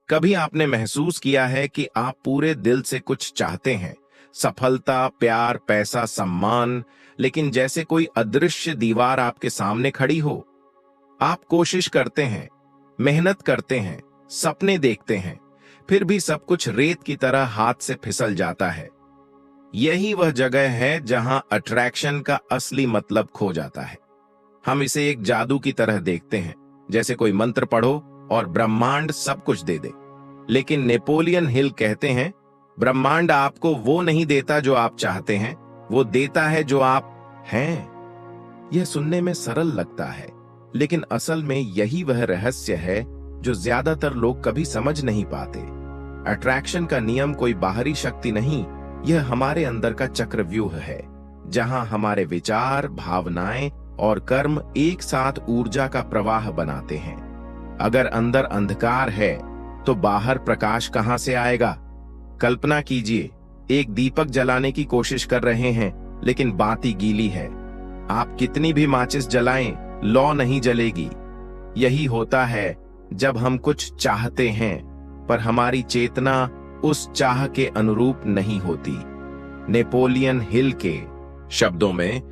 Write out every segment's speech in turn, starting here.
कभी आपने महसूस किया है कि आप पूरे दिल से कुछ चाहते हैं, सफलता, प्यार, पैसा, सम्मान, लेकिन जैसे कोई अदृश्य दीवार आपके सामने खड़ी हो। आप कोशिश करते हैं, मेहनत करते हैं, सपने देखते हैं, फिर भी सब कुछ रेत की तरह हाथ से फिसल जाता है। यही वह जगह है जहां अट्रैक्शन का असली मतलब खो जाता है। हम इसे एक जादू की तरह देखते हैं, जैसे कोई मंत्र पढ़ो और ब्रह्मांड सब कुछ दे दे। लेकिन नेपोलियन हिल कहते हैं, ब्रह्मांड आपको वो नहीं देता जो आप चाहते हैं, वो देता है जो आप हैं। यह सुनने में सरल लगता है, लेकिन असल में यही वह रहस्य है जो ज्यादातर लोग कभी समझ नहीं पाते। अट्रैक्शन का नियम कोई बाहरी शक्ति नहीं, यह हमारे अंदर का चक्रव्यूह है, जहां हमारे विचार, भावनाएं और कर्म एक साथ ऊर्जा का प्रवाह बनाते हैं। अगर अंदर अंधकार है तो बाहर प्रकाश कहां से आएगा? कल्पना कीजिए, एक दीपक जलाने की कोशिश कर रहे हैं, लेकिन बाती गीली है। आप कितनी भी माचिस जलाएं, लौ नहीं जलेगी। यही होता है जब हम कुछ चाहते हैं, पर हमारी चेतना उस चाह के अनुरूप नहीं होती। नेपोलियन हिल के शब्दों में,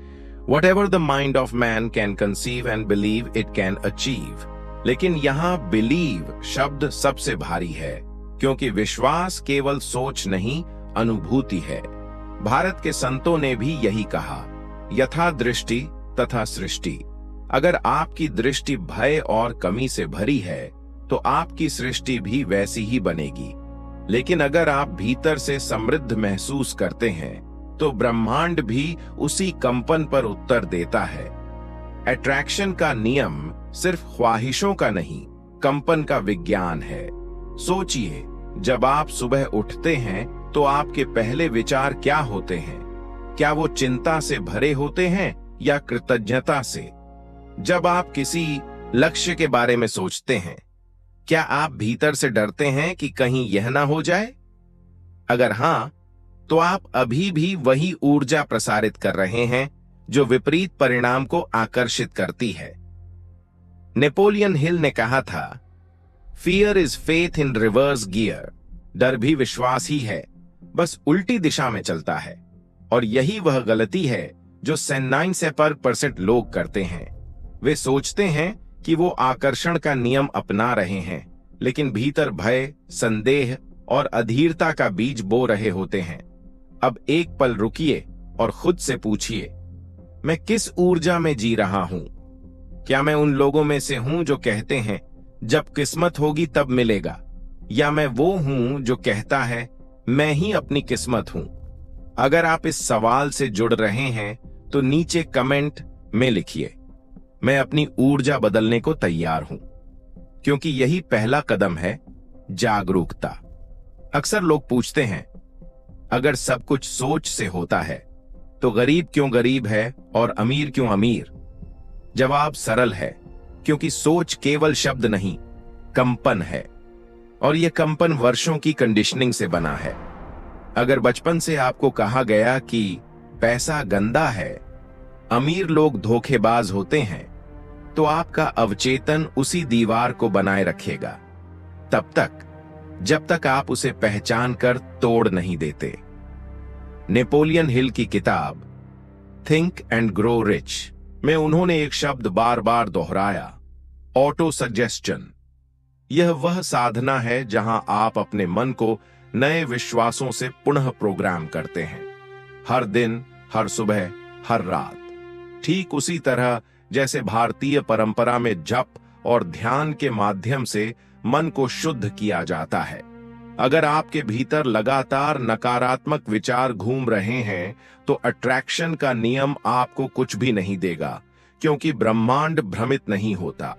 Whatever the mind of man can conceive and believe it can achieve। लेकिन यहाँ बिलीव शब्द सबसे भारी है, क्योंकि विश्वास केवल सोच नहीं, अनुभूति है। भारत के संतों ने भी यही कहा, यथा दृष्टि तथा सृष्टि। अगर आपकी दृष्टि भय और कमी से भरी है, तो आपकी सृष्टि भी वैसी ही बनेगी। लेकिन अगर आप भीतर से समृद्ध महसूस करते हैं, तो ब्रह्मांड भी उसी कंपन पर उत्तर देता है। अट्रैक्शन का नियम सिर्फ ख्वाहिशों का नहीं, कंपन का विज्ञान है। सोचिए, जब आप सुबह उठते हैं तो आपके पहले विचार क्या होते हैं? क्या वो चिंता से भरे होते हैं या कृतज्ञता से? जब आप किसी लक्ष्य के बारे में सोचते हैं, क्या आप भीतर से डरते हैं कि कहीं यह ना हो जाए? अगर हां, तो आप अभी भी वही ऊर्जा प्रसारित कर रहे हैं जो विपरीत परिणाम को आकर्षित करती है। नेपोलियन हिल ने कहा था, fear is faith in reverse gear. डर भी विश्वास ही है, बस उल्टी दिशा में चलता है। और यही वह गलती है जो 99% लोग करते हैं। वे सोचते हैं कि वो आकर्षण का नियम अपना रहे हैं, लेकिन भीतर भय, संदेह और अधीरता का बीज बो रहे होते हैं। अब एक पल रुकिए और खुद से पूछिए, मैं किस ऊर्जा में जी रहा हूं? क्या मैं उन लोगों में से हूं जो कहते हैं जब किस्मत होगी तब मिलेगा, या मैं वो हूं जो कहता है मैं ही अपनी किस्मत हूं? अगर आप इस सवाल से जुड़ रहे हैं तो नीचे कमेंट में लिखिए, मैं अपनी ऊर्जा बदलने को तैयार हूं, क्योंकि यही पहला कदम है जागरूकता। अक्सर लोग पूछते हैं, अगर सब कुछ सोच से होता है तो गरीब क्यों गरीब है और अमीर क्यों अमीर? जवाब सरल है, क्योंकि सोच केवल शब्द नहीं, कंपन है, और यह कंपन वर्षों की कंडीशनिंग से बना है। अगर बचपन से आपको कहा गया कि पैसा गंदा है, अमीर लोग धोखेबाज होते हैं, तो आपका अवचेतन उसी दीवार को बनाए रखेगा, तब तक जब तक आप उसे पहचान कर तोड़ नहीं देते। नेपोलियन हिल की किताब थिंक एंड ग्रो रिच में उन्होंने एक शब्द बार बार दोहराया, ऑटो सजेस्शन। यह वह साधना है जहां आप अपने मन को नए विश्वासों से पुनः प्रोग्राम करते हैं, हर दिन, हर सुबह, हर रात। ठीक उसी तरह जैसे भारतीय परंपरा में जप और ध्यान के माध्यम से मन को शुद्ध किया जाता है। अगर आपके भीतर लगातार नकारात्मक विचार घूम रहे हैं, तो अट्रैक्शन का नियम आपको कुछ भी नहीं देगा, क्योंकि ब्रह्मांड भ्रमित नहीं होता।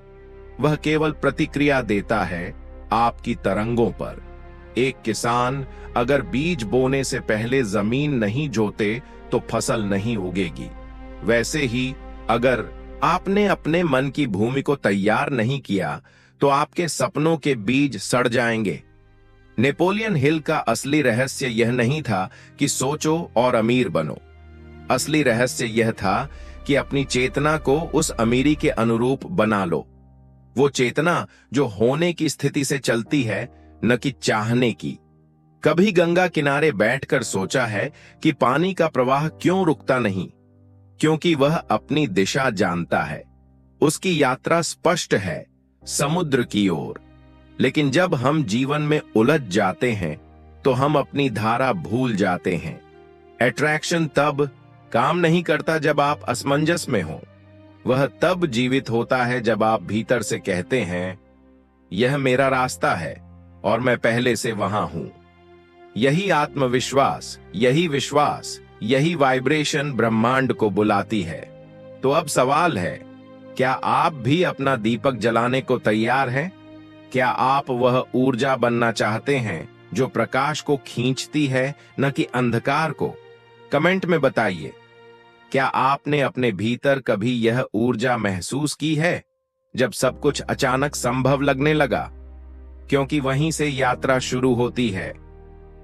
वह केवल प्रतिक्रिया देता है आपकी तरंगों पर। एक किसान अगर बीज बोने से पहले जमीन नहीं जोते तो फसल नहीं उगेगी। वैसे ही अगर आपने अपने मन की भूमि को तैयार नहीं किया, तो आपके सपनों के बीज सड़ जाएंगे। नेपोलियन हिल का असली रहस्य यह नहीं था कि सोचो और अमीर बनो। असली रहस्य यह था कि अपनी चेतना को उस अमीरी के अनुरूप बना लो। वो चेतना जो होने की स्थिति से चलती है, न कि चाहने की। कभी गंगा किनारे बैठकर सोचा है कि पानी का प्रवाह क्यों रुकता नहीं? क्योंकि वह अपनी दिशा जानता है। उसकी यात्रा स्पष्ट है, समुद्र की ओर। लेकिन जब हम जीवन में उलझ जाते हैं तो हम अपनी धारा भूल जाते हैं। अट्रैक्शन तब काम नहीं करता जब आप असमंजस में हो। वह तब जीवित होता है जब आप भीतर से कहते हैं, यह मेरा रास्ता है और मैं पहले से वहां हूं। यही आत्मविश्वास, यही विश्वास, यही वाइब्रेशन ब्रह्मांड को बुलाती है। तो अब सवाल है, क्या आप भी अपना दीपक जलाने को तैयार हैं? क्या आप वह ऊर्जा बनना चाहते हैं जो प्रकाश को खींचती है, न कि अंधकार को? कमेंट में बताइए। क्या आपने अपने भीतर कभी यह ऊर्जा महसूस की है, जब सब कुछ अचानक संभव लगने लगा? क्योंकि वहीं से यात्रा शुरू होती है।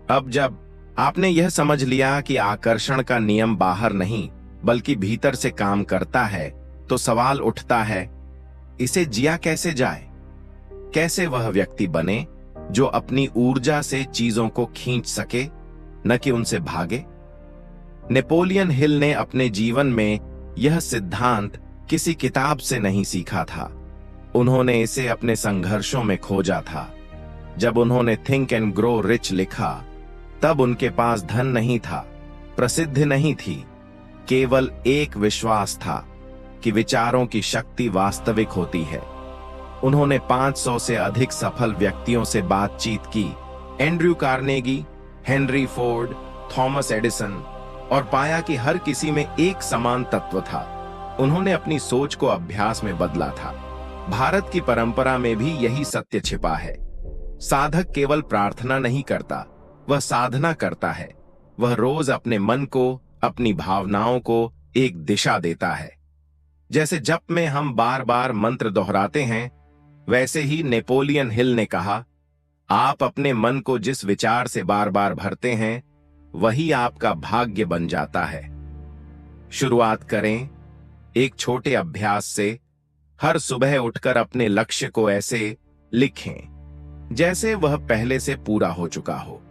अब जब आपने यह समझ लिया कि आकर्षण का नियम बाहर नहीं बल्कि भीतर से काम करता है, तो सवाल उठता है, इसे जिया कैसे जाए? कैसे वह व्यक्ति बने जो अपनी ऊर्जा से चीजों को खींच सके, न कि उनसे भागे? नेपोलियन हिल ने अपने जीवन में यह सिद्धांत किसी किताब से नहीं सीखा था। उन्होंने इसे अपने संघर्षों में खोजा था। जब उन्होंने थिंक एंड ग्रो रिच लिखा, तब उनके पास धन नहीं था, प्रसिद्धि नहीं थी, केवल एक विश्वास था कि विचारों की शक्ति वास्तविक होती है। उन्होंने 500 से अधिक सफल व्यक्तियों से बातचीत की, Andrew Carnegie, Henry Ford, Thomas Edison, और पाया कि हर किसी में एक समान तत्व था। उन्होंने अपनी सोच को अभ्यास में बदला था। भारत की परंपरा में भी यही सत्य छिपा है। साधक केवल प्रार्थना नहीं करता, वह साधना करता है। वह रोज अपने मन को, अपनी भावनाओं को एक दिशा देता है। जैसे जप में हम बार बार मंत्र दोहराते हैं, वैसे ही नेपोलियन हिल ने कहा, आप अपने मन को जिस विचार से बार बार भरते हैं, वही आपका भाग्य बन जाता है। शुरुआत करें एक छोटे अभ्यास से। हर सुबह उठकर अपने लक्ष्य को ऐसे लिखें जैसे वह पहले से पूरा हो चुका हो।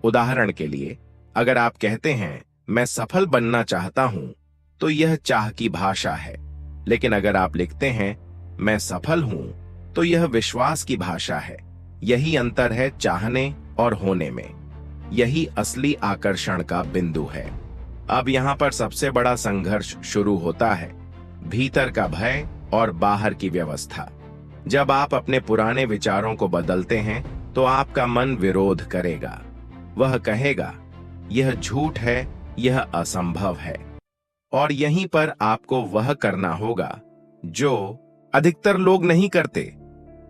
उदाहरण के लिए, अगर आप कहते हैं मैं सफल बनना चाहता हूं, तो यह चाह की भाषा है। लेकिन अगर आप लिखते हैं मैं सफल हूं, तो यह विश्वास की भाषा है। यही अंतर है चाहने और होने में। यही असली आकर्षण का बिंदु है। अब यहां पर सबसे बड़ा संघर्ष शुरू होता है, भीतर का भय और बाहर की व्यवस्था। जब आप अपने पुराने विचारों को बदलते हैं, तो आपका मन विरोध करेगा। वह कहेगा, यह झूठ है, यह असंभव है। और यहीं पर आपको वह करना होगा जो अधिकतर लोग नहीं करते।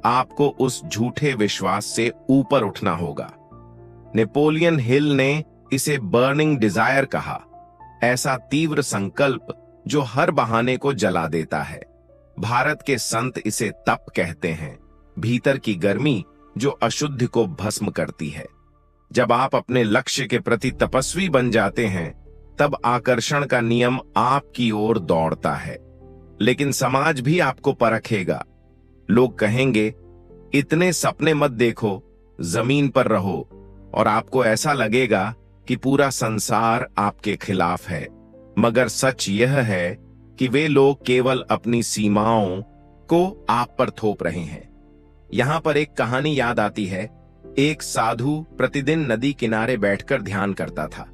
आपको उस झूठे विश्वास से ऊपर उठना होगा। नेपोलियन हिल ने इसे बर्निंग डिजायर कहा, ऐसा तीव्र संकल्प जो हर बहाने को जला देता है। भारत के संत इसे तप कहते हैं, भीतर की गर्मी जो अशुद्धि को भस्म करती है। जब आप अपने लक्ष्य के प्रति तपस्वी बन जाते हैं, तब आकर्षण का नियम आपकी ओर दौड़ता है। लेकिन समाज भी आपको परखेगा। लोग कहेंगे, इतने सपने मत देखो, जमीन पर रहो। और आपको ऐसा लगेगा कि पूरा संसार आपके खिलाफ है। मगर सच यह है कि वे लोग केवल अपनी सीमाओं को आप पर थोप रहे हैं। यहां पर एक कहानी याद आती है। एक साधु प्रतिदिन नदी किनारे बैठकर ध्यान करता था।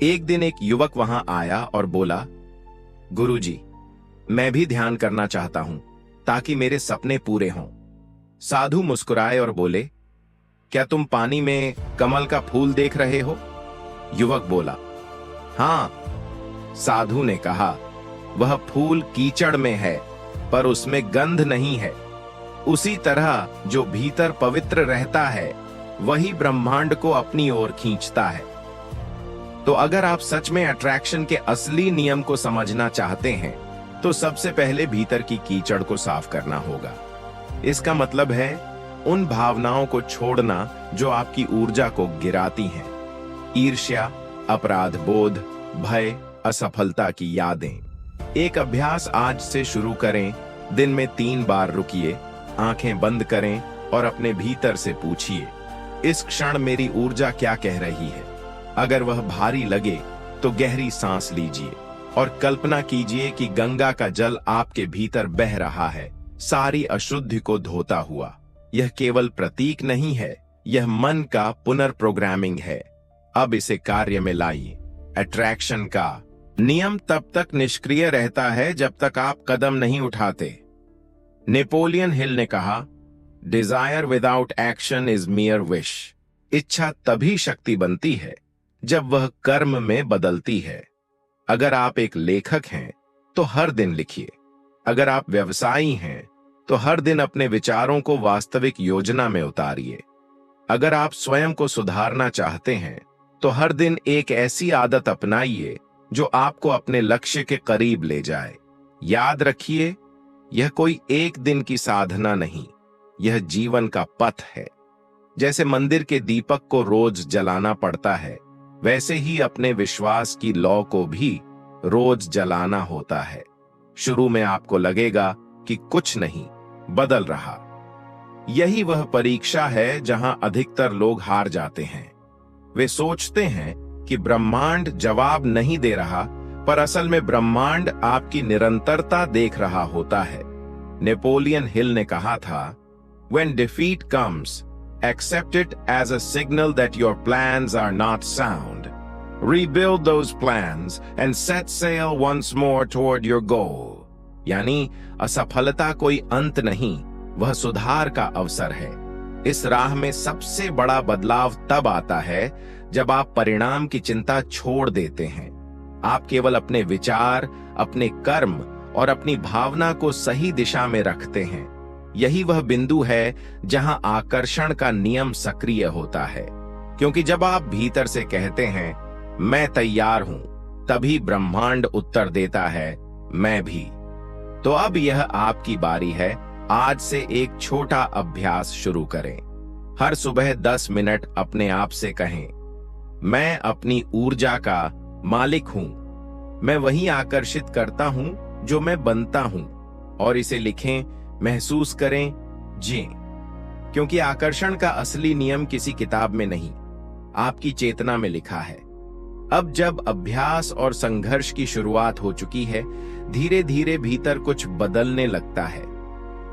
एक दिन एक युवक वहां आया और बोला, गुरुजी, मैं भी ध्यान करना चाहता हूं ताकि मेरे सपने पूरे हों। साधु मुस्कुराए और बोले, क्या तुम पानी में कमल का फूल देख रहे हो? युवक बोला, हां। साधु ने कहा, वह फूल कीचड़ में है, पर उसमें गंध नहीं है। उसी तरह जो भीतर पवित्र रहता है, वही ब्रह्मांड को अपनी ओर खींचता है। तो अगर आप सच में अट्रैक्शन के असली नियम को समझना चाहते हैं, तो सबसे पहले भीतर की कीचड़ को साफ करना होगा। इसका मतलब है उन भावनाओं को छोड़ना जो आपकी ऊर्जा को गिराती हैं। ईर्ष्या, अपराध बोध, भय, असफलता की यादें। एक अभ्यास आज से शुरू करें। दिन में 3 बार रुकिए, आंखें बंद करें और अपने भीतर से पूछिए, इस क्षण मेरी ऊर्जा क्या कह रही है? अगर वह भारी लगे तो गहरी सांस लीजिए और कल्पना कीजिए कि गंगा का जल आपके भीतर बह रहा है, सारी अशुद्धि को धोता हुआ। यह केवल प्रतीक नहीं है, यह मन का पुनर्प्रोग्रामिंग है। अब इसे कार्य में लाइए। अट्रैक्शन का नियम तब तक निष्क्रिय रहता है जब तक आप कदम नहीं उठाते। नेपोलियन हिल ने कहा, desire without action is mere wish. इच्छा तभी शक्ति बनती है जब वह कर्म में बदलती है। अगर आप एक लेखक हैं तो हर दिन लिखिए। अगर आप व्यवसायी हैं तो हर दिन अपने विचारों को वास्तविक योजना में उतारिए। अगर आप स्वयं को सुधारना चाहते हैं तो हर दिन एक ऐसी आदत अपनाइए जो आपको अपने लक्ष्य के करीब ले जाए। याद रखिए, यह कोई एक दिन की साधना नहीं, यह जीवन का पथ है। जैसे मंदिर के दीपक को रोज जलाना पड़ता है, वैसे ही अपने विश्वास की लौ को भी रोज जलाना होता है। शुरू में आपको लगेगा कि कुछ नहीं बदल रहा। यही वह परीक्षा है जहां अधिकतर लोग हार जाते हैं। वे सोचते हैं कि ब्रह्मांड जवाब नहीं दे रहा, पर असल में ब्रह्मांड आपकी निरंतरता देख रहा होता है। नेपोलियन हिल ने कहा था, When defeat comes, accept it as a signal that your plans are not sound. Rebuild those plans and set sail once more toward your goal. यानी असफलता कोई अंत नहीं, वह सुधार का अवसर है। इस राह में सबसे बड़ा बदलाव तब आता है जब आप परिणाम की चिंता छोड़ देते हैं। आप केवल अपने विचार, अपने कर्म और अपनी भावना को सही दिशा में रखते हैं। यही वह बिंदु है जहां आकर्षण का नियम सक्रिय होता है। क्योंकि जब आप भीतर से कहते हैं, मैं तैयार हूं, तभी ब्रह्मांड उत्तर देता है, मैं भी। तो अब यह आपकी बारी है। आज से एक छोटा अभ्यास शुरू करें। हर सुबह 10 मिनट अपने आप से कहें, मैं अपनी ऊर्जा का मालिक हूं। मैं वही आकर्षित करता हूं जो मैं बनता हूं। और इसे लिखें, महसूस करें, जिएं। क्योंकि आकर्षण का असली नियम किसी किताब में नहीं, आपकी चेतना में लिखा है। अब जब अभ्यास और संघर्ष की शुरुआत हो चुकी है, धीरे धीरे भीतर कुछ बदलने लगता है।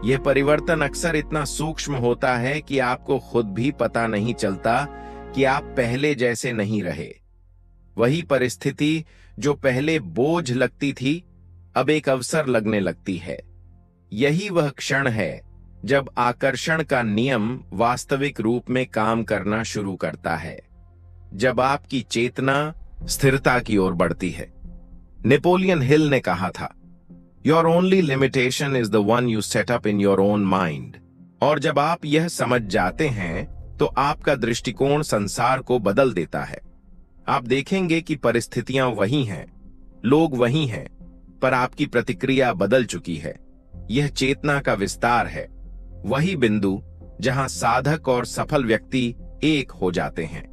यह परिवर्तन अक्सर इतना सूक्ष्म होता है कि आपको खुद भी पता नहीं चलता कि आप पहले जैसे नहीं रहे। वही परिस्थिति जो पहले बोझ लगती थी, अब एक अवसर लगने लगती है। यही वह क्षण है जब आकर्षण का नियम वास्तविक रूप में काम करना शुरू करता है, जब आपकी चेतना स्थिरता की ओर बढ़ती है। नेपोलियन हिल ने कहा था, your only limitation is the one you set up in your own mind. और जब आप यह समझ जाते हैं तो आपका दृष्टिकोण संसार को बदल देता है। आप देखेंगे कि परिस्थितियां वही हैं, लोग वही हैं, पर आपकी प्रतिक्रिया बदल चुकी है। यह चेतना का विस्तार है, वही बिंदु जहां साधक और सफल व्यक्ति एक हो जाते हैं।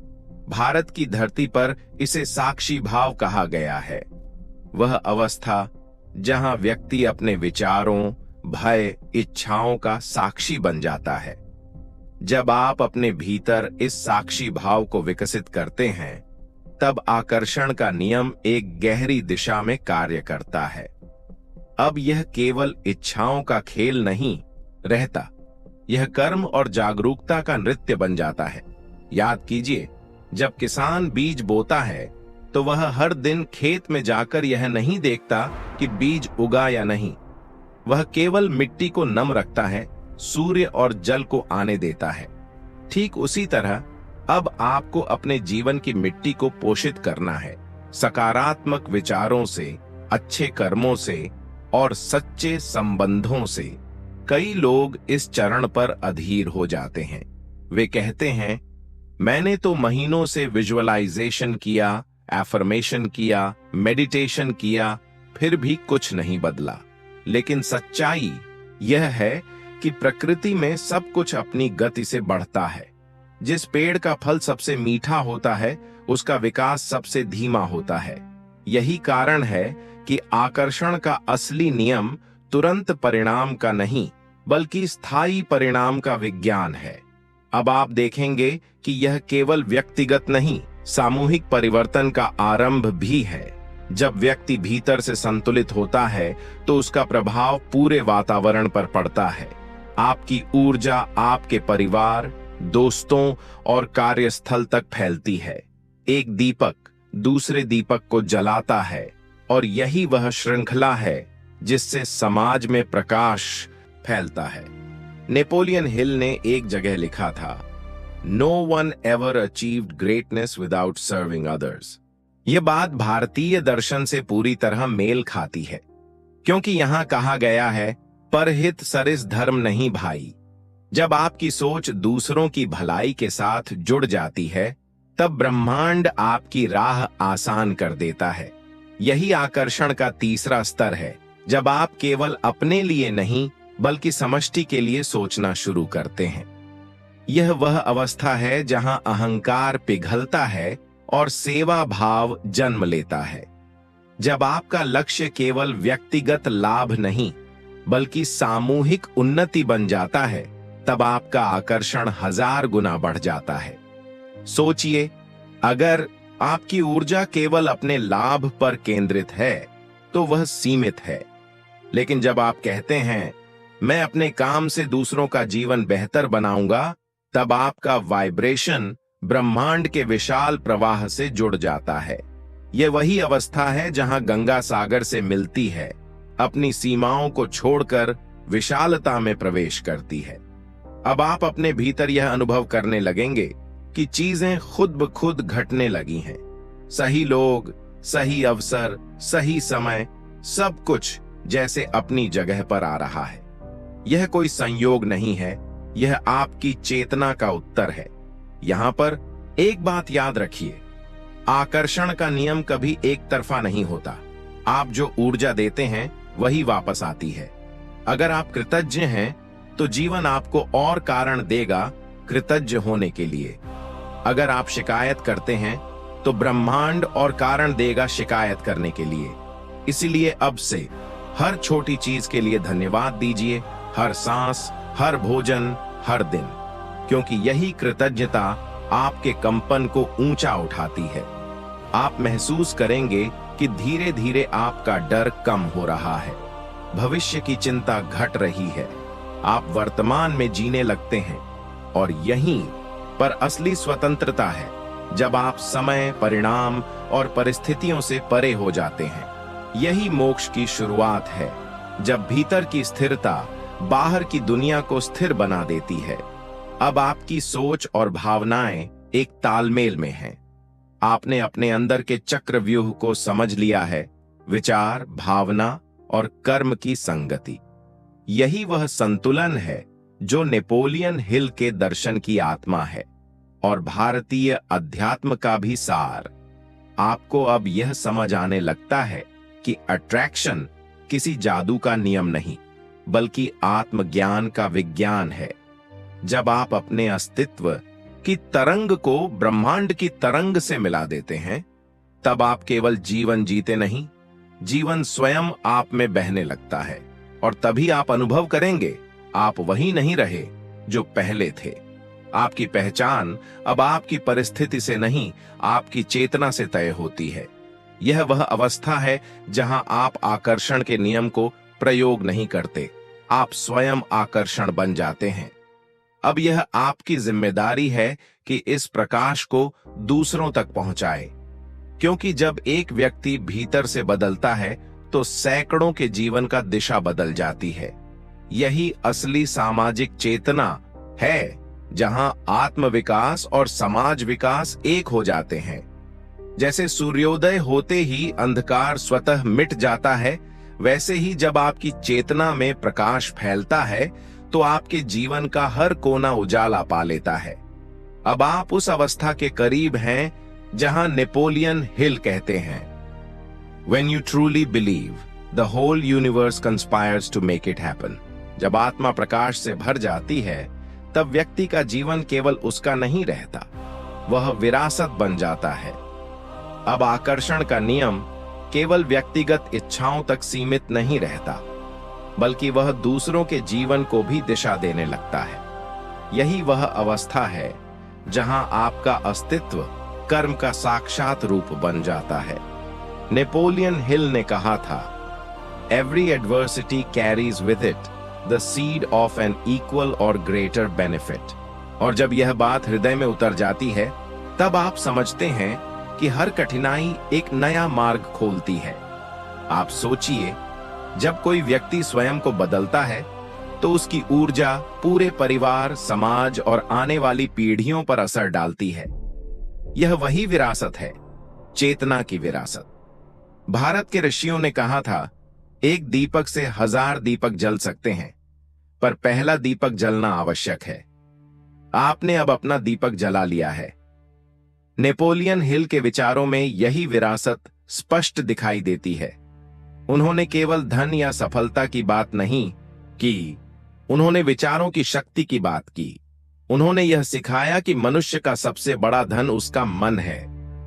भारत की धरती पर इसे साक्षी भाव कहा गया है। वह अवस्था जहां व्यक्ति अपने विचारों, भय, इच्छाओं का साक्षी बन जाता है। जब आप अपने भीतर इस साक्षी भाव को विकसित करते हैं, तब आकर्षण का नियम एक गहरी दिशा में कार्य करता है। अब यह केवल इच्छाओं का खेल नहीं रहता, यह कर्म और जागरूकता का नृत्य बन जाता है। याद कीजिए, जब किसान बीज बोता है तो वह हर दिन खेत में जाकर यह नहीं देखता कि बीज उगा या नहीं। वह केवल मिट्टी को नम रखता है, सूर्य और जल को आने देता है। ठीक उसी तरह अब आपको अपने जीवन की मिट्टी को पोषित करना है, सकारात्मक विचारों से, अच्छे कर्मों से और सच्चे संबंधों से। कई लोग इस चरण पर अधीर हो जाते हैं। वे कहते हैं, मैंने तो महीनों से विजुअलाइजेशन किया, एफर्मेशन किया, मेडिटेशन किया, फिर भी कुछ नहीं बदला। लेकिन सच्चाई यह है कि प्रकृति में सब कुछ अपनी गति से बढ़ता है। जिस पेड़ का फल सबसे मीठा होता है, उसका विकास सबसे धीमा होता है। यही कारण है कि आकर्षण का असली नियम तुरंत परिणाम का नहीं, बल्कि स्थायी परिणाम का विज्ञान है। अब आप देखेंगे कि यह केवल व्यक्तिगत नहीं, सामूहिक परिवर्तन का आरंभ भी है। जब व्यक्ति भीतर से संतुलित होता है तो उसका प्रभाव पूरे वातावरण पर पड़ता है। आपकी ऊर्जा आपके परिवार, दोस्तों और कार्यस्थल तक फैलती है। एक दीपक दूसरे दीपक को जलाता है और यही वह श्रृंखला है जिससे समाज में प्रकाश फैलता है। नेपोलियन हिल ने एक जगह लिखा था, no one ever achieved greatness without serving others. यह बात भारतीय दर्शन से पूरी तरह मेल खाती है, क्योंकि यहां कहा गया है, परहित सरिस धर्म नहीं भाई। जब आपकी सोच दूसरों की भलाई के साथ जुड़ जाती है, तब ब्रह्मांड आपकी राह आसान कर देता है। यही आकर्षण का तीसरा स्तर है, जब आप केवल अपने लिए नहीं बल्कि समष्टि के लिए सोचना शुरू करते हैं। यह वह अवस्था है जहां अहंकार पिघलता है और सेवा भाव जन्म लेता है। जब आपका लक्ष्य केवल व्यक्तिगत लाभ नहीं बल्कि सामूहिक उन्नति बन जाता है, तब आपका आकर्षण 1000 गुना बढ़ जाता है। सोचिए, अगर आपकी ऊर्जा केवल अपने लाभ पर केंद्रित है तो वह सीमित है, लेकिन जब आप कहते हैं मैं अपने काम से दूसरों का जीवन बेहतर बनाऊंगा, तब आपका वाइब्रेशन ब्रह्मांड के विशाल प्रवाह से जुड़ जाता है। यह वही अवस्था है जहां गंगा सागर से मिलती है, अपनी सीमाओं को छोड़कर विशालता में प्रवेश करती है। अब आप अपने भीतर यह अनुभव करने लगेंगे कि चीजें खुद ब खुद घटने लगी हैं। सही लोग, सही अवसर, सही समय, सब कुछ जैसे अपनी जगह पर आ रहा है। यह कोई संयोग नहीं है, यह आपकी चेतना का उत्तर है। यहां पर एक बात याद रखिए, आकर्षण का नियम कभी एक तरफा नहीं होता। आप जो ऊर्जा देते हैं वही वापस आती है। अगर आप कृतज्ञ हैं तो जीवन आपको और कारण देगा कृतज्ञ होने के लिए। अगर आप शिकायत करते हैं तो ब्रह्मांड और कारण देगा शिकायत करने के लिए। इसीलिए अब से हर छोटी चीज के लिए धन्यवाद दीजिए, हर सांस, हर भोजन, हर दिन, क्योंकि यही कृतज्ञता आपके कंपन को ऊंचा उठाती है। आप महसूस करेंगे कि धीरे धीरे आपका डर कम हो रहा है, भविष्य की चिंता घट रही है, आप वर्तमान में जीने लगते हैं। और यहीं पर असली स्वतंत्रता है, जब आप समय, परिणाम और परिस्थितियों से परे हो जाते हैं। यही मोक्ष की शुरुआत है, जब भीतर की स्थिरता बाहर की दुनिया को स्थिर बना देती है। अब आपकी सोच और भावनाएं एक तालमेल में हैं। आपने अपने अंदर के चक्रव्यूह को समझ लिया है, विचार, भावना और कर्म की संगति। यही वह संतुलन है जो नेपोलियन हिल के दर्शन की आत्मा है और भारतीय अध्यात्म का भी सार। आपको अब यह समझ आने लगता है कि अट्रैक्शन किसी जादू का नियम नहीं बल्कि आत्मज्ञान का विज्ञान है। जब आप अपने अस्तित्व की तरंग को ब्रह्मांड की तरंग से मिला देते हैं, तब आप केवल जीवन जीते नहीं, जीवन स्वयं आप में बहने लगता है। और तभी आप अनुभव करेंगे, आप वही नहीं रहे जो पहले थे। आपकी पहचान अब आपकी परिस्थिति से नहीं, आपकी चेतना से तय होती है। यह वह अवस्था है जहां आप आकर्षण के नियम को प्रयोग नहीं करते, आप स्वयं आकर्षण बन जाते हैं। अब यह आपकी जिम्मेदारी है कि इस प्रकाश को दूसरों तक पहुंचाए, क्योंकि जब एक व्यक्ति भीतर से बदलता है तो सैकड़ों के जीवन का दिशा बदल जाती है। यही असली सामाजिक चेतना है, जहां आत्म विकास और समाज विकास एक हो जाते हैं। जैसे सूर्योदय होते ही अंधकार स्वतः मिट जाता है, वैसे ही जब आपकी चेतना में प्रकाश फैलता है तो आपके जीवन का हर कोना उजाला पा लेता है। अब आप उस अवस्था के करीब हैं जहां नेपोलियन हिल कहते हैं, When you truly believe, the whole universe conspires to make it happen. जब आत्मा प्रकाश से भर जाती है, तब व्यक्ति का जीवन केवल उसका नहीं रहता, वह विरासत बन जाता है। अब आकर्षण का नियम केवल व्यक्तिगत इच्छाओं तक सीमित नहीं रहता, बल्कि वह दूसरों के जीवन को भी दिशा देने लगता है। यही वह अवस्था है जहां आपका अस्तित्व कर्म का साक्षात रूप बन जाता है। नेपोलियन हिल ने कहा था, every adversity carries with it the seed of an equal और ग्रेटर बेनिफिट। और जब यह बात हृदय में उतर जाती है, तब आप समझते हैं कि हर कठिनाई एक नया मार्ग खोलती है। आप सोचिए, जब कोई व्यक्ति स्वयं को बदलता है तो उसकी ऊर्जा पूरे परिवार, समाज और आने वाली पीढ़ियों पर असर डालती है। यह वही विरासत है, चेतना की विरासत। भारत के ऋषियों ने कहा था, एक दीपक से 1000 दीपक जल सकते हैं, पर पहला दीपक जलना आवश्यक है। आपने अब अपना दीपक जला लिया है। नेपोलियन हिल के विचारों में यही विरासत स्पष्ट दिखाई देती है। उन्होंने केवल धन या सफलता की बात नहीं की, उन्होंने विचारों की शक्ति की बात की। उन्होंने यह सिखाया कि मनुष्य का सबसे बड़ा धन उसका मन है,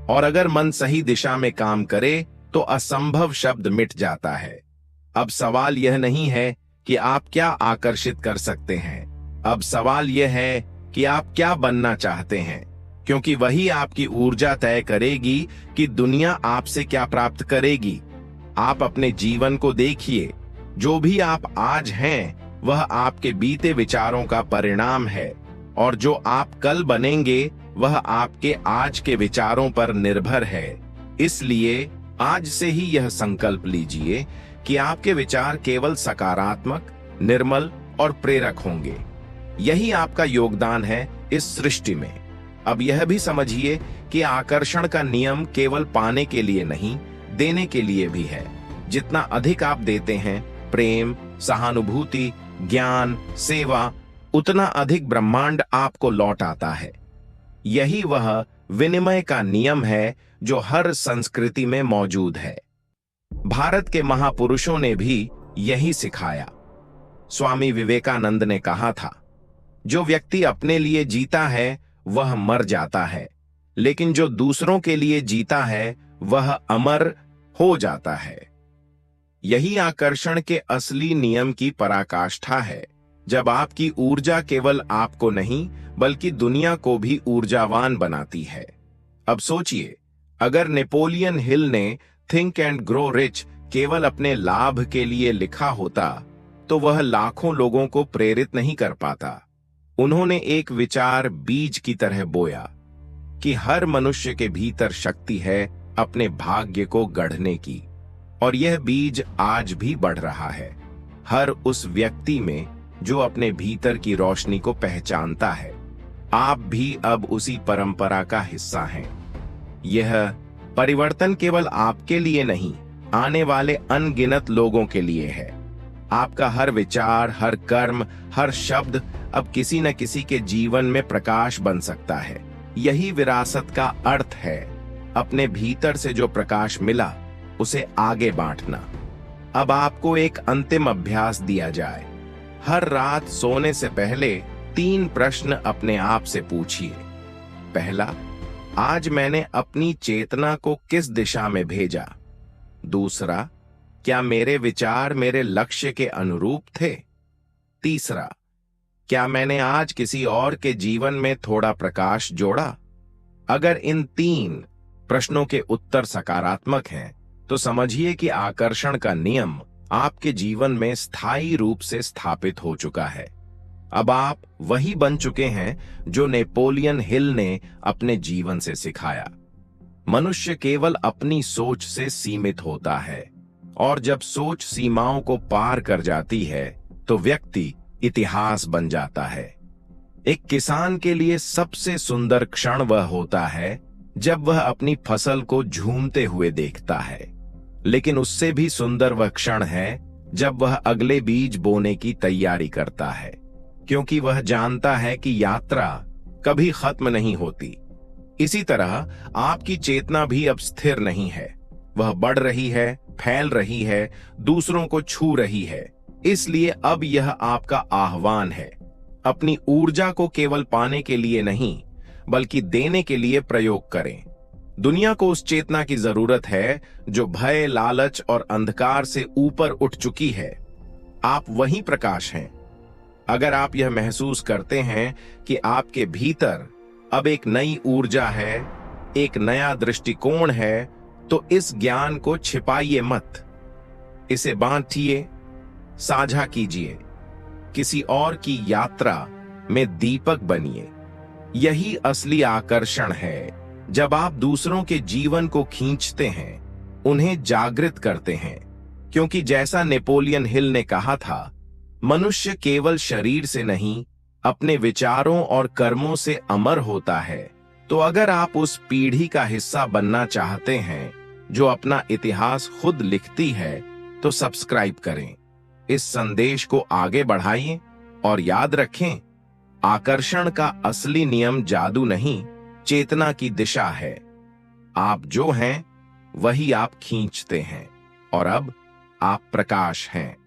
और अगर मन सही दिशा में काम करे तो असंभव शब्द मिट जाता है। अब सवाल यह नहीं है कि आप क्या आकर्षित कर सकते हैं, अब सवाल यह है कि आप क्या बनना चाहते हैं, क्योंकि वही आपकी ऊर्जा तय करेगी कि दुनिया आपसे क्या प्राप्त करेगी। आप अपने जीवन को देखिए, जो भी आप आज हैं वह आपके बीते विचारों का परिणाम है, और जो आप कल बनेंगे वह आपके आज के विचारों पर निर्भर है। इसलिए आज से ही यह संकल्प लीजिए कि आपके विचार केवल सकारात्मक, निर्मल और प्रेरक होंगे। यही आपका योगदान है इस सृष्टि में। अब यह भी समझिए कि आकर्षण का नियम केवल पाने के लिए नहीं, देने के लिए भी है। जितना अधिक आप देते हैं, प्रेम, सहानुभूति, ज्ञान, सेवा, उतना अधिक ब्रह्मांड आपको लौट आता है। यही वह विनिमय का नियम है जो हर संस्कृति में मौजूद है। भारत के महापुरुषों ने भी यही सिखाया। स्वामी विवेकानंद ने कहा था, जो व्यक्ति अपने लिए जीता है वह मर जाता है, लेकिन जो दूसरों के लिए जीता है वह अमर हो जाता है। यही आकर्षण के असली नियम की पराकाष्ठा है, जब आपकी ऊर्जा केवल आपको नहीं बल्कि दुनिया को भी ऊर्जावान बनाती है। अब सोचिए, अगर नेपोलियन हिल ने थिंक एंड ग्रो रिच केवल अपने लाभ के लिए लिखा होता तो वह लाखों लोगों को प्रेरित नहीं कर पाता। उन्होंने एक विचार बीज की तरह बोया कि हर मनुष्य के भीतर शक्ति है अपने भाग्य को गढ़ने की, और यह बीज आज भी बढ़ रहा है हर उस व्यक्ति में जो अपने भीतर की रोशनी को पहचानता है। आप भी अब उसी परंपरा का हिस्सा हैं। यह परिवर्तन केवल आपके लिए नहीं, आने वाले अनगिनत लोगों के लिए है। आपका हर विचार, हर कर्म, हर शब्द अब किसी न किसी के जीवन में प्रकाश बन सकता है। यही विरासत का अर्थ है, अपने भीतर से जो प्रकाश मिला उसे आगे बांटना। अब आपको एक अंतिम अभ्यास दिया जाए। हर रात सोने से पहले 3 प्रश्न अपने आप से पूछिए। पहला, आज मैंने अपनी चेतना को किस दिशा में भेजा? दूसरा, क्या मेरे विचार मेरे लक्ष्य के अनुरूप थे? तीसरा, क्या मैंने आज किसी और के जीवन में थोड़ा प्रकाश जोड़ा? अगर इन 3 प्रश्नों के उत्तर सकारात्मक हैं, तो समझिए कि आकर्षण का नियम आपके जीवन में स्थायी रूप से स्थापित हो चुका है। अब आप वही बन चुके हैं जो नेपोलियन हिल ने अपने जीवन से सिखाया। मनुष्य केवल अपनी सोच से सीमित होता है, और जब सोच सीमाओं को पार कर जाती है तो व्यक्ति इतिहास बन जाता है। एक किसान के लिए सबसे सुंदर क्षण वह होता है जब वह अपनी फसल को झूमते हुए देखता है, लेकिन उससे भी सुंदर वह क्षण है जब वह अगले बीज बोने की तैयारी करता है, क्योंकि वह जानता है कि यात्रा कभी खत्म नहीं होती। इसी तरह आपकी चेतना भी अब स्थिर नहीं है, वह बढ़ रही है, फैल रही है, दूसरों को छू रही है। इसलिए अब यह आपका आह्वान है, अपनी ऊर्जा को केवल पाने के लिए नहीं बल्कि देने के लिए प्रयोग करें। दुनिया को उस चेतना की जरूरत है जो भय, लालच और अंधकार से ऊपर उठ चुकी है। आप वही प्रकाश हैं। अगर आप यह महसूस करते हैं कि आपके भीतर अब एक नई ऊर्जा है, एक नया दृष्टिकोण है, तो इस ज्ञान को छिपाइए मत। इसे बांटिए, साझा कीजिए, किसी और की यात्रा में दीपक बनिए। यही असली आकर्षण है, जब आप दूसरों के जीवन को खींचते हैं, उन्हें जागृत करते हैं। क्योंकि जैसा नेपोलियन हिल ने कहा था, मनुष्य केवल शरीर से नहीं, अपने विचारों और कर्मों से अमर होता है। तो अगर आप उस पीढ़ी का हिस्सा बनना चाहते हैं जो अपना इतिहास खुद लिखती है, तो सब्सक्राइब करें, इस संदेश को आगे बढ़ाइए और याद रखें, आकर्षण का असली नियम जादू नहीं, चेतना की दिशा है। आप जो हैं वही आप खींचते हैं, और अब आप प्रकाश हैं।